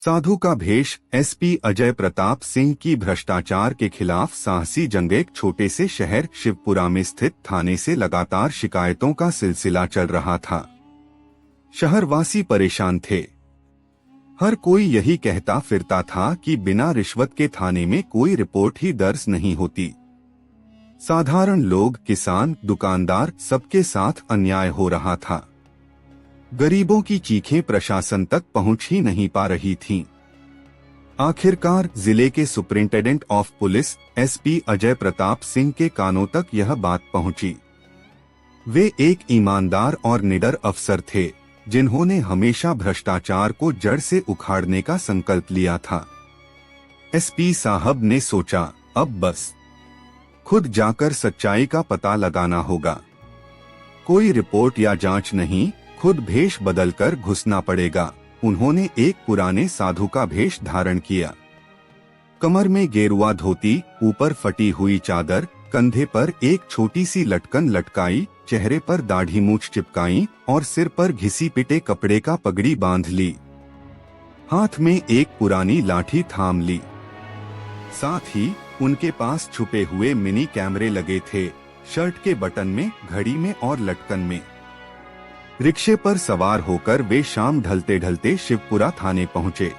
साधु का भेष। एसपी अजय प्रताप सिंह की भ्रष्टाचार के खिलाफ साहसी जंग। एक छोटे से शहर शिवपुरा में स्थित थाने से लगातार शिकायतों का सिलसिला चल रहा था। शहरवासी परेशान थे। हर कोई यही कहता फिरता था कि बिना रिश्वत के थाने में कोई रिपोर्ट ही दर्ज नहीं होती। साधारण लोग, किसान, दुकानदार, सबके साथ अन्याय हो रहा था। गरीबों की चीखें प्रशासन तक पहुंच ही नहीं पा रही थीं। आखिरकार जिले के superintendent of police SP Ajay Pratap Singh के कानों तक यह बात पहुंची। वे एक ईमानदार और निडर अफसर थे, जिन्होंने हमेशा भ्रष्टाचार को जड़ से उखाड़ने का संकल्प लिया था। एसपी साहब ने सोचा, अब बस खुद जाकर सच्चाई का पता लगाना होगा। कोई रिपोर्ट या जांच नहीं, खुद भेष बदलकर घुसना पड़ेगा। उन्होंने एक पुराने साधु का भेष धारण किया। कमर में गेरुआ धोती, ऊपर फटी हुई चादर, कंधे पर एक छोटी सी लटकन लटकाई, चेहरे पर दाढ़ी मूछ चिपकाई और सिर पर घिसी पिटे कपड़े का पगड़ी बांध ली। हाथ में एक पुरानी लाठी थाम ली। साथ ही उनके पास छुपे हुए मिनी कैमरे लगे थे, शर्ट के बटन में, घड़ी में और लटकन में। रिक्शे पर सवार होकर वे शाम ढलते ढलते शिवपुरा थाने पहुंचे।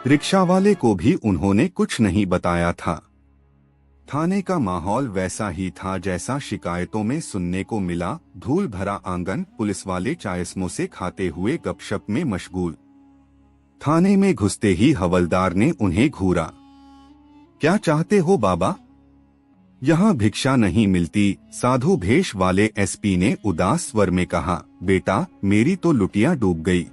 रिक्शा वाले को भी उन्होंने कुछ नहीं बताया था। थाने का माहौल वैसा ही था जैसा शिकायतों में सुनने को मिला। धूल भरा आंगन, पुलिस वाले चाय समोसे खाते हुए गपशप में मशगूल। थाने में घुसते ही हवलदार ने उन्हें घूरा। क्या चाहते हो बाबा? यहाँ भिक्षा नहीं मिलती, साधु भेष वाले एसपी ने उदास स्वर में कहा। बेटा, मेरी तो लुटिया डूब गई।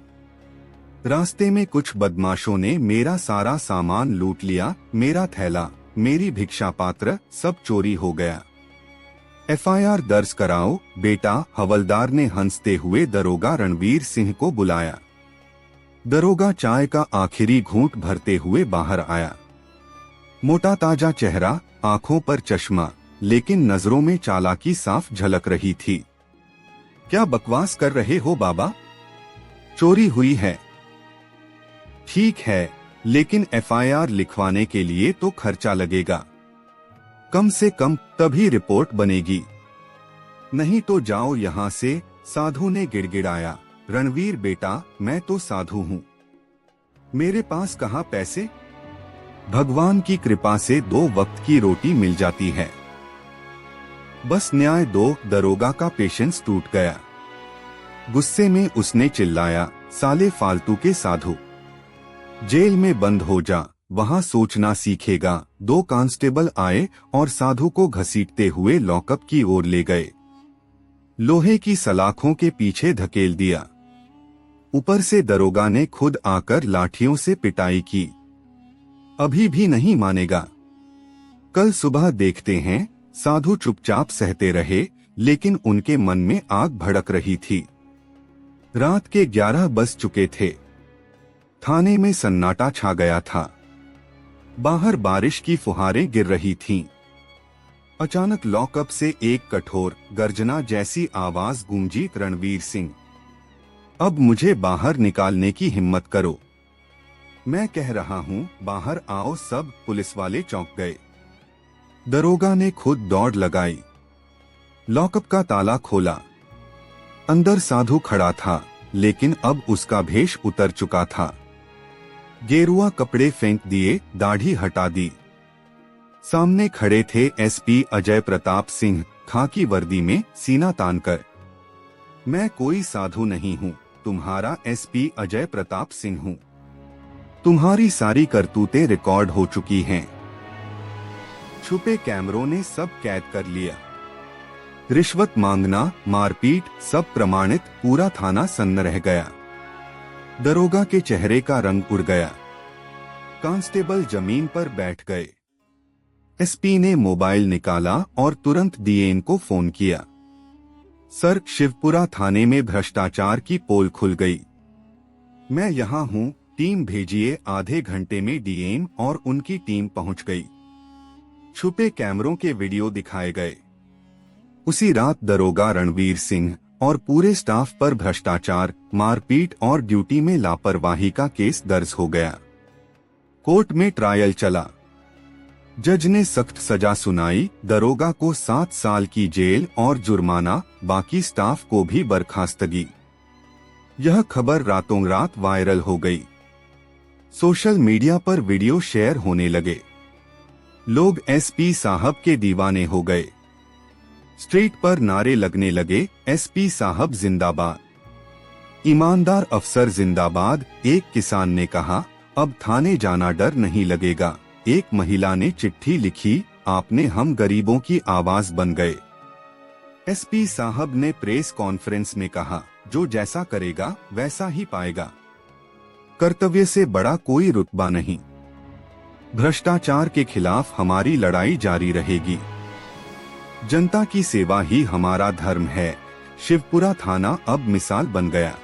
रास्ते में कुछ बदमाशों ने मेरा सारा सामान लूट लिया। मेरा थैला, मेरी भिक्षा पात्र सब चोरी हो गया। एफआईआर दर्ज कराओ बेटा, हवलदार ने हंसते हुए दरोगा रणवीर सिंह को बुलाया। दरोगा चाय का आखिरी घूंट भरते हुए बाहर आया। मोटा ताजा चेहरा, आंखों पर चश्मा, लेकिन नजरों में चालाकी साफ झलक रही थी। क्या बकवास कर रहे हो बाबा? चोरी हुई है। ठीक है, लेकिन एफआईआर लिखवाने के लिए तो खर्चा लगेगा। कम से कम तभी रिपोर्ट बनेगी। नहीं तो जाओ यहाँ से, साधु ने गिड़गिड़ाया। रणवीर बेटा, मैं तो साधु हूँ, मेरे पास कहाँ पैसे? भगवान की कृपा से 2 वक्त की रोटी मिल जाती है। बस न्याय दो। दरोगा का पेशेंस टूट गया। गुस्से में उसने चिल्लाया, साले फालतू के साधु, जेल में बंद हो जा, वहां सोचना सीखेगा। 2 कांस्टेबल आए और साधु को घसीटते हुए लॉकअप की ओर ले गए। लोहे की सलाखों के पीछे धकेल दिया। ऊपर से दरोगा ने खुद आकर लाठियों से पिटाई की। अभी भी नहीं मानेगा, कल सुबह देखते हैं। साधु चुपचाप सहते रहे, लेकिन उनके मन में आग भड़क रही थी। रात के 11 बज चुके थे। थाने में सन्नाटा छा गया था। बाहर बारिश की फुहारें गिर रही थीं। अचानक लॉकअप से एक कठोर गर्जना जैसी आवाज गूंजी। रणवीर सिंह, अब मुझे बाहर निकालने की हिम्मत करो। मैं कह रहा हूँ, बाहर आओ सब। पुलिस वाले चौंक गए। दरोगा ने खुद दौड़ लगाई। लॉकअप का ताला खोला। अंदर साधु खड़ा था, लेकिन अब उसका भेष उतर चुका था। गेरुआ कपड़े फेंक दिए, दाढ़ी हटा दी। सामने खड़े थे एसपी अजय प्रताप सिंह, खाकी वर्दी में, सीना तानकर। मैं कोई साधु नहीं हूँ, तुम्हारा एसपी अजय प्रताप सिंह हूँ। तुम्हारी सारी करतूतें रिकॉर्ड हो चुकी हैं। छुपे कैमरों ने सब कैद कर लिया। रिश्वत मांगना, मारपीट, सब प्रमाणित। पूरा थाना सन्न रह गया। दरोगा के चेहरे का रंग उड़ गया। कांस्टेबल जमीन पर बैठ गए। एसपी ने मोबाइल निकाला और तुरंत डीएन को फोन किया। सर, शिवपुरा थाने में भ्रष्टाचार की पोल खुल गई। मैं यहाँ हूँ, टीम भेजिए। आधे घंटे में डीएम और उनकी टीम पहुंच गई। छुपे कैमरों के वीडियो दिखाए गए। उसी रात दरोगा रणवीर सिंह और पूरे स्टाफ पर भ्रष्टाचार, मारपीट और ड्यूटी में लापरवाही का केस दर्ज हो गया। कोर्ट में ट्रायल चला। जज ने सख्त सजा सुनाई, दरोगा को 7 साल की जेल और जुर्माना, बाकी स्टाफ को भी बर्खास्तगी। यह खबर रातों रात वायरल हो गई। सोशल मीडिया पर वीडियो शेयर होने लगे। लोग एसपी साहब के दीवाने हो गए। स्ट्रीट पर नारे लगने लगे, एसपी साहब जिंदाबाद, ईमानदार अफसर जिंदाबाद। एक किसान ने कहा, अब थाने जाना डर नहीं लगेगा। एक महिला ने चिट्ठी लिखी, आपने हम गरीबों की आवाज बन गए। एसपी साहब ने प्रेस कॉन्फ्रेंस में कहा, जो जैसा करेगा वैसा ही पाएगा। कर्तव्य से बड़ा कोई रुतबा नहीं। भ्रष्टाचार के खिलाफ हमारी लड़ाई जारी रहेगी। जनता की सेवा ही हमारा धर्म है। शिवपुरा थाना अब मिसाल बन गया।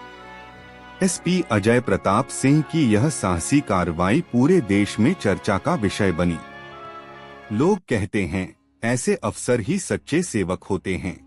एसपी अजय प्रताप सिंह की यह साहसी कार्रवाई पूरे देश में चर्चा का विषय बनी। लोग कहते हैं, ऐसे अफसर ही सच्चे सेवक होते हैं।